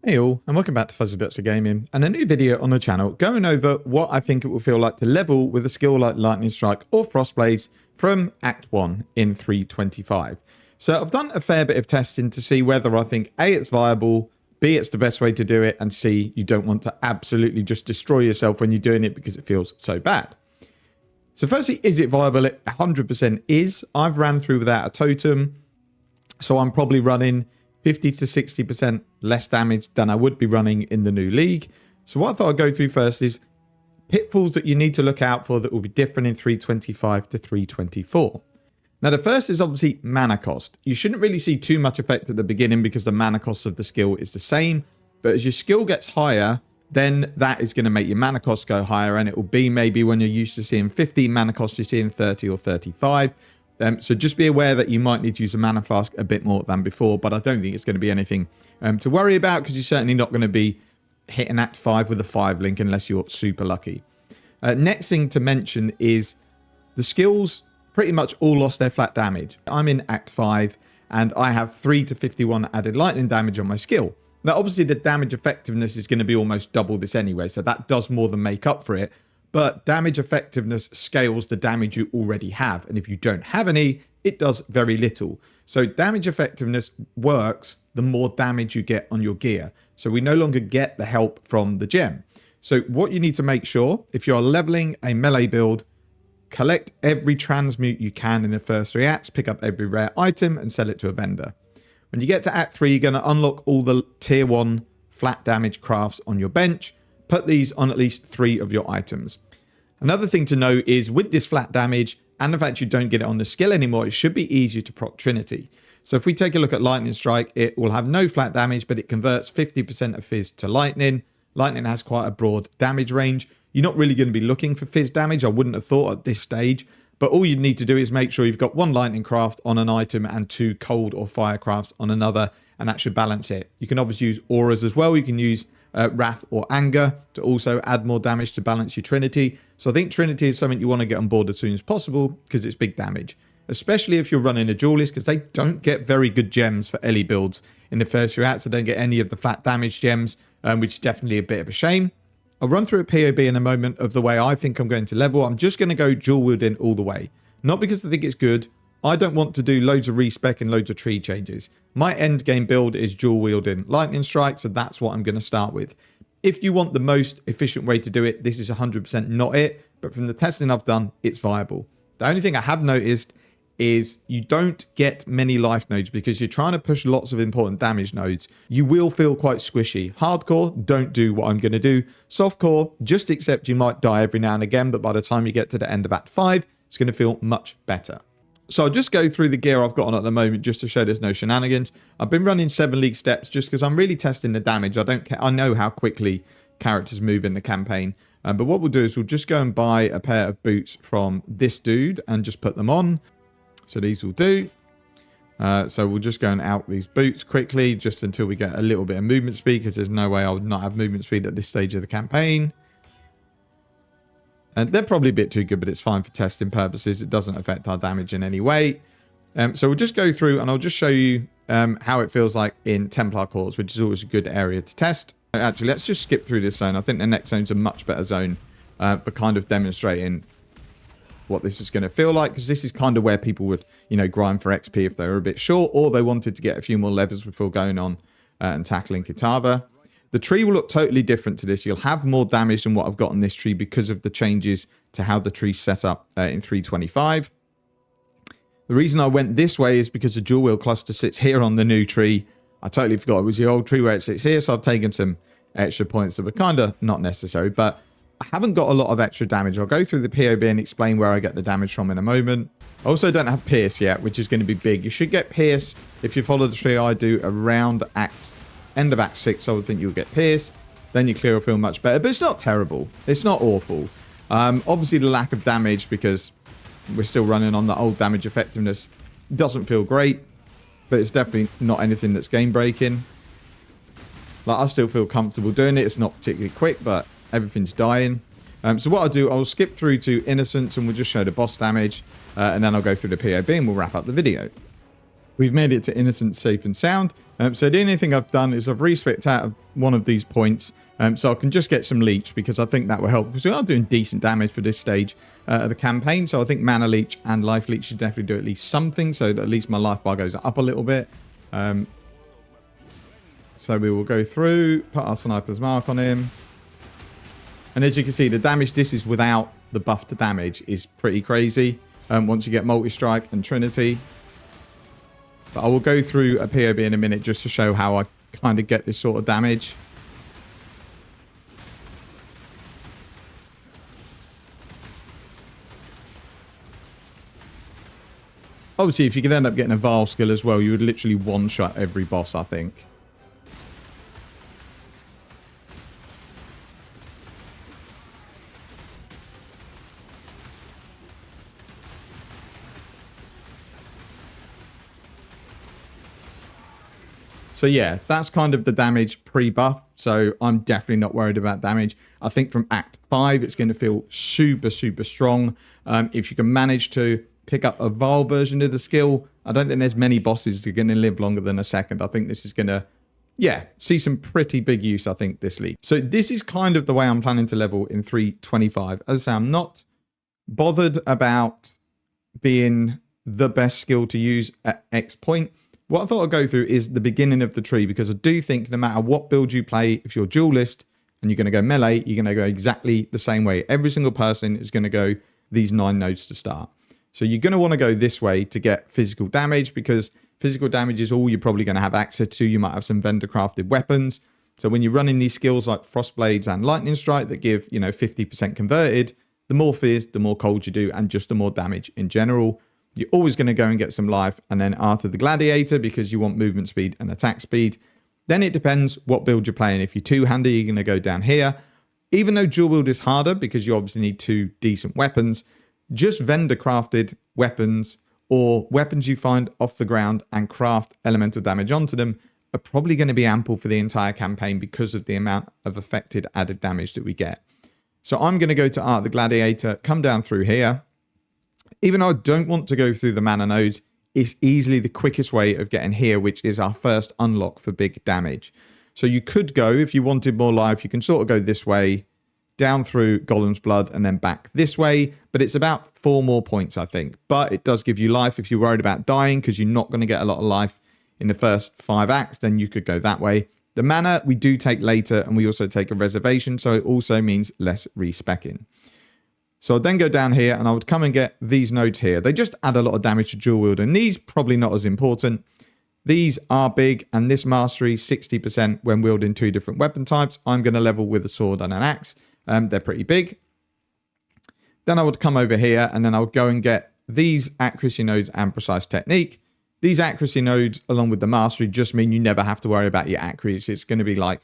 Hey all, and welcome back to Fuzzy Ducks of Gaming, and a new video on the channel going over what I think it will feel like to level with a skill like Lightning Strike or Frostblades from Act 1 in 3.25. So I've done a fair bit of testing to see whether I think A, it's viable, B, it's the best way to do it, and C, you don't want to absolutely just destroy yourself when you're doing it because it feels so bad. So firstly, is it viable? It 100% is. I've ran through without a totem, so I'm probably running 50 to 60% less damage than I would be running in the new league. So what I thought I'd go through first is pitfalls that you need to look out for that will be different in 3.25 to 3.24. Now the first is obviously mana cost. You shouldn't really see too much effect at the beginning because the mana cost of the skill is the same. But as your skill gets higher, then that is going to make your mana cost go higher. And it will be maybe when you're used to seeing 15 mana cost, you're seeing 30 or 35. So just be aware that you might need to use a mana flask a bit more than before, but I don't think it's going to be anything to worry about because you're certainly not going to be hitting Act 5 with a 5 link unless you're super lucky. Next thing to mention is the skills pretty much all lost their flat damage. I'm in Act 5 and I have 3 to 51 added lightning damage on my skill. Now obviously the damage effectiveness is going to be almost double this anyway, so that does more than make up for it. But damage effectiveness scales the damage you already have. And if you don't have any, it does very little. So damage effectiveness works the more damage you get on your gear. So we no longer get the help from the gem. So what you need to make sure, if you're leveling a melee build, collect every transmute you can in the first 3 acts, pick up every rare item and sell it to a vendor. When you get to Act 3, you're going to unlock all the tier 1 flat damage crafts on your bench. Put these on at least 3 of your items. Another thing to know is with this flat damage and the fact you don't get it on the skill anymore, it should be easier to proc Trinity. So if we take a look at Lightning Strike, it will have no flat damage, but it converts 50% of Fizz to Lightning. Lightning has quite a broad damage range. You're not really going to be looking for Fizz damage, I wouldn't have thought at this stage. But all you need to do is make sure you've got 1 Lightning Craft on an item and 2 Cold or Fire Crafts on another, and that should balance it. You can obviously use auras as well. You can use Wrath or Anger to also add more damage to balance your Trinity. So I think Trinity is something you want to get on board as soon as possible because it's big damage, especially if you're running a duelist, because they don't get very good gems for Ellie builds in the first few acts. They don't get any of the flat damage gems, which is definitely a bit of a shame. I'll run through a POB in a moment of the way I think I'm going to level. I'm just going to go dual wielding all the way, not because I think it's good. I don't want to do loads of respec and loads of tree changes. My end game build is dual wielding Lightning Strike, so that's what I'm going to start with. If you want the most efficient way to do it, this is 100% not it, but from the testing I've done, it's viable. The only thing I have noticed is you don't get many life nodes because you're trying to push lots of important damage nodes. You will feel quite squishy. Hardcore, don't do what I'm going to do. Softcore, just accept you might die every now and again, but by the time you get to the end of Act 5, it's going to feel much better. So I'll just go through the gear I've got on at the moment just to show there's no shenanigans. I've been running 7 league steps just because I'm really testing the damage. I know how quickly characters move in the campaign. But what we'll do is we'll just go and buy a pair of boots from this dude and just put them on. So these will do. So we'll just go and out these boots quickly just until we get a little bit of movement speed, because there's no way I would not have movement speed at this stage of the campaign. And they're probably a bit too good, but it's fine for testing purposes. It doesn't affect our damage in any way. So we'll just go through and I'll just show you how it feels like in Templar cores, which is always a good area to test. Actually, let's just skip through this zone. I think the next zone's a much better zone for kind of demonstrating what this is going to feel like, because this is kind of where people would, grind for XP if they were a bit short or they wanted to get a few more levels before going on and tackling Kitava. The tree will look totally different to this. You'll have more damage than what I've got on this tree because of the changes to how the tree's set up in 3.25. The reason I went this way is because the dual wheel cluster sits here on the new tree. I totally forgot it was the old tree where it sits here, so I've taken some extra points that were kind of not necessary, but I haven't got a lot of extra damage. I'll go through the POB and explain where I get the damage from in a moment. I also don't have Pierce yet, which is going to be big. You should get Pierce if you follow the tree I do around end of Act 6. I would think you'll get Pierce. Then your clear will feel much better, but it's not terrible. It's not awful. Obviously, the lack of damage, because we're still running on the old damage effectiveness, doesn't feel great, but it's definitely not anything that's game breaking. Like, I still feel comfortable doing it. It's not particularly quick, but everything's dying. So what I'll do, I'll skip through to Innocence and we'll just show the boss damage, and then I'll go through the POB and we'll wrap up the video. We've made it to innocent, safe and sound. So the only thing I've done is I've respec out of one of these points. So I can just get some leech because I think that will help. Because we are doing decent damage for this stage of the campaign. So I think mana leech and life leech should definitely do at least something. So that at least my life bar goes up a little bit. So we will go through, put our sniper's mark on him. And as you can see, the damage, this is without the buff to damage, is pretty crazy. Once you get multistrike and Trinity. But I will go through a POB in a minute just to show how I kind of get this sort of damage. Obviously, if you could end up getting a Vial skill as well, you would literally one-shot every boss, I think. So yeah, that's kind of the damage pre-buff. So I'm definitely not worried about damage. I think from Act 5, it's going to feel super, super strong. If you can manage to pick up a Vial version of the skill, I don't think there's many bosses that are going to live longer than a second. I think this is going to, yeah, see some pretty big use, I think, this league. So this is kind of the way I'm planning to level in 3.25. As I say, I'm not bothered about being the best skill to use at X point. What I thought I'd go through is the beginning of the tree, because I do think no matter what build you play, if you're duelist and you're going to go melee, you're going to go exactly the same way. Every single person is going to go these 9 nodes to start. So you're going to want to go this way to get physical damage, because physical damage is all you're probably going to have access to. You might have some vendor crafted weapons. So when you're running these skills like Frost Blades and Lightning Strike that give, 50% converted, the more fizz, the more cold you do, and just the more damage in general. You're always going to go and get some life, and then Art of the Gladiator because you want movement speed and attack speed. Then it depends what build you're playing. If you're two-hander, you're going to go down here. Even though dual wield is harder because you obviously need 2 decent weapons, just vendor crafted weapons or weapons you find off the ground and craft elemental damage onto them are probably going to be ample for the entire campaign because of the amount of affected added damage that we get. So I'm going to go to Art of the Gladiator, come down through here. Even though I don't want to go through the mana nodes, it's easily the quickest way of getting here, which is our first unlock for big damage. So you could go, if you wanted more life, you can sort of go this way, down through Golem's Blood, and then back this way. But it's about 4 more points, I think. But it does give you life if you're worried about dying, because you're not going to get a lot of life in the first 5 acts, then you could go that way. The mana we do take later, and we also take a reservation, so it also means less respecking. So I'd then go down here and I would come and get these nodes here. They just add a lot of damage to dual wield, and these probably not as important. These are big, and this mastery 60% when wielding 2 different weapon types. I'm going to level with a sword and an axe. They're pretty big. Then I would come over here and then I would go and get these accuracy nodes and precise technique. These accuracy nodes along with the mastery just mean you never have to worry about your accuracy. It's going to be like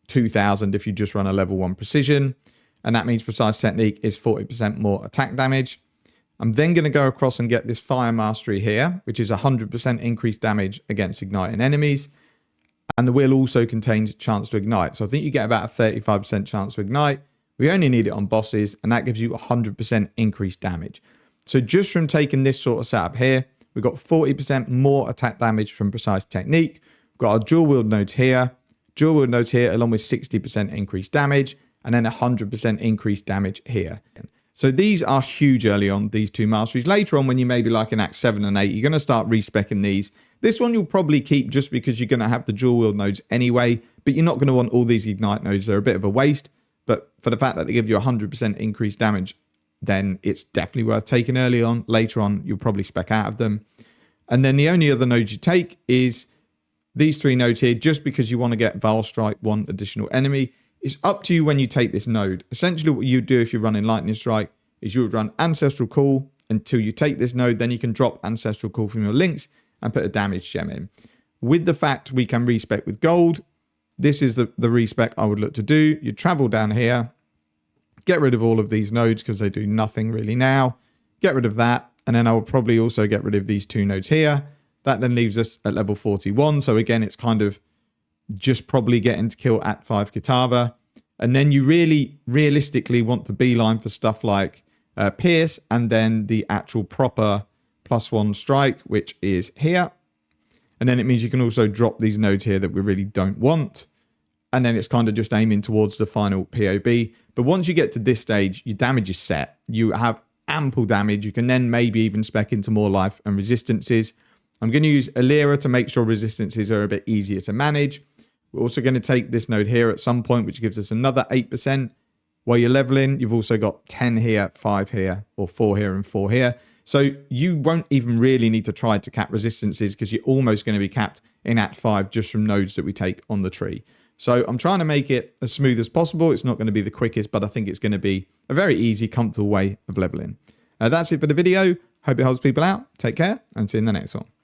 2000 if you just run a level 1 precision. And that means precise technique is 40% more attack damage. I'm then going to go across and get this fire mastery here, which is 100% increased damage against igniting enemies. And the wheel also contains chance to ignite. So I think you get about a 35% chance to ignite. We only need it on bosses, and that gives you 100% increased damage. So just from taking this sort of setup here, we've got 40% more attack damage from precise technique. We've got our dual wield nodes here, along with 60% increased damage, and then 100% increased damage here. So these are huge early on, these 2 masteries. Later on, when you maybe like in Act 7 and 8, you're going to start respecking these. This one you'll probably keep just because you're going to have the dual wield nodes anyway, but you're not going to want all these ignite nodes. They're a bit of a waste, but for the fact that they give you 100% increased damage, then it's definitely worth taking early on. Later on, you'll probably spec out of them. And then the only other nodes you take is these 3 nodes here, just because you want to get Vial Strike 1 additional enemy. It's up to you when you take this node. Essentially what you do if you're running Lightning Strike is you would run Ancestral Call until you take this node. Then you can drop Ancestral Call from your links and put a damage gem in. With the fact we can respec with gold, this is the respec I would look to do. You travel down here, get rid of all of these nodes because they do nothing really now. Get rid of that. And then I will probably also get rid of these 2 nodes here. That then leaves us at level 41. So again, it's kind of just probably getting to kill at 5 Kitava. And then you really realistically want to beeline for stuff like Pierce, and then the actual proper +1 strike, which is here. And then it means you can also drop these nodes here that we really don't want. And then it's kind of just aiming towards the final POB. But once you get to this stage, your damage is set. You have ample damage. You can then maybe even spec into more life and resistances. I'm going to use Alira to make sure resistances are a bit easier to manage. We're also going to take this node here at some point, which gives us another 8%. While you're leveling, you've also got 10 here, 5 here, or 4 here and 4 here. So you won't even really need to try to cap resistances because you're almost going to be capped in Act 5 just from nodes that we take on the tree. So I'm trying to make it as smooth as possible. It's not going to be the quickest, but I think it's going to be a very easy, comfortable way of leveling. That's it for the video. Hope it helps people out. Take care and see you in the next one.